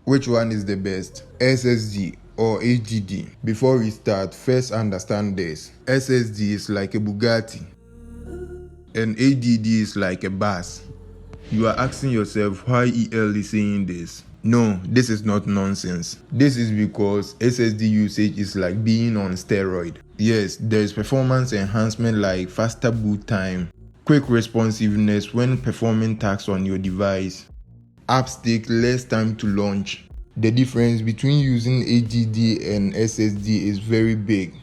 Which one is the best, SSD or HDD? Before we start, first understand this. SSD is like a Bugatti and HDD is like a bus. You are asking yourself why EL is saying this. No, this is not nonsense. This is because SSD usage is like being on steroid. Yes, there is performance enhancement like faster boot time, quick responsiveness when performing tasks on your device. Apps take less time to launch. The difference between using HDD and SSD is very big,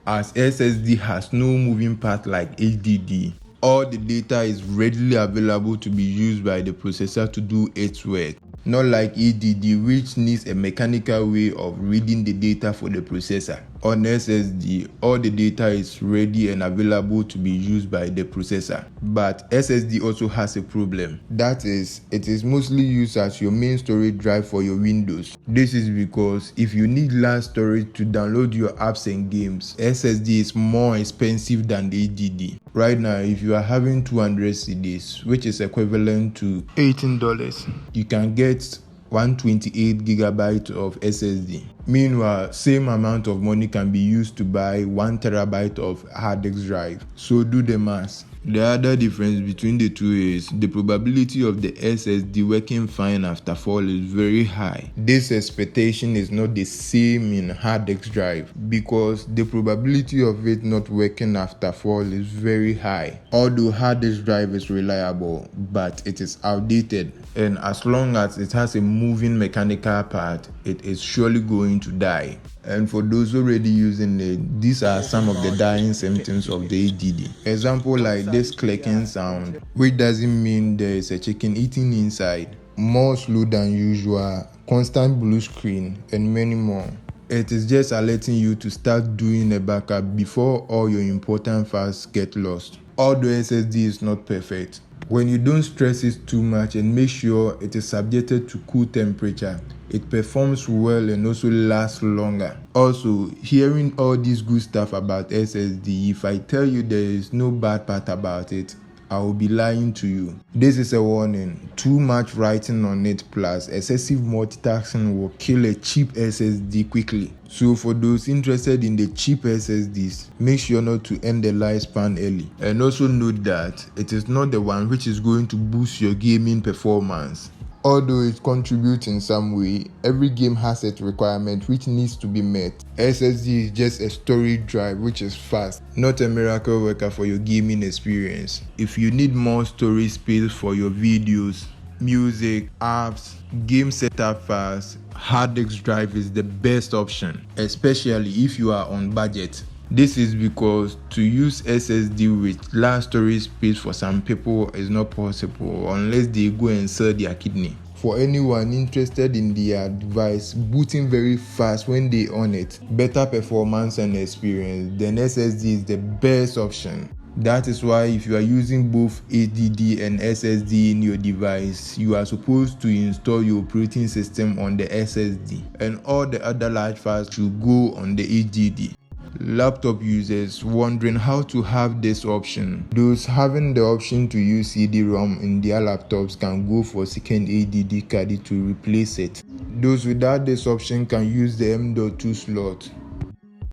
as SSD has no moving part like HDD. All the data is readily available to be used by the processor to do its work, not like HDD, which needs a mechanical way of reading the data for the processor. On SSD, all the data is ready and available to be used by the processor. But SSD also has a problem. That is, it is mostly used as your main storage drive for your Windows. This is because if you need large storage to download your apps and games, SSD is more expensive than the HDD. Right now, if you are having 200 CDs, which is equivalent to $18, you can get 128 GB of SSD. Meanwhile, same amount of money can be used to buy 1 TB of hard disk drive. So do the math. The other difference between the two is the probability of the SSD working fine after fall is very high. This expectation is not the same in hard disk drive because the probability of it not working after fall is very high. Although hard disk drive is reliable, but it is outdated, and as long as it has a moving mechanical part, it is surely going to die. And for those already using it, these are some of the dying symptoms of the HDD. Example like this clicking sound, which doesn't mean there is a chicken eating inside, more slow than usual, constant blue screen, and many more. It is just alerting you to start doing a backup before all your important files get lost. Although SSD is not perfect, when you don't stress it too much and make sure it is subjected to cool temperature, it performs well and also lasts longer. Also, hearing all this good stuff about SSD, if I tell you there is no bad part about it, I will be lying to you. This is a warning. Too much writing on it plus excessive multitasking will kill a cheap SSD quickly. So for those interested in the cheap SSDs, make sure not to end the lifespan early. And also note that it is not the one which is going to boost your gaming performance. Although it contributes in some way, every game has its requirement which needs to be met. SSD is just a storage drive which is fast, not a miracle worker for your gaming experience. If you need more storage space for your videos, music, apps, game setup files, hard disk drive is the best option, especially if you are on budget. This is because to use SSD with large storage space for some people is not possible unless they go and sell their kidney. For anyone interested in their device booting very fast when they on it, better performance and experience, then SSD is the best option. That is why if you are using both HDD and SSD in your device, you are supposed to install your operating system on the SSD and all the other large files should go on the HDD. Laptop users wondering how to have this option. Those having the option to use CD-ROM in their laptops can go for second HDD card to replace it. Those without this option can use the M.2 slot.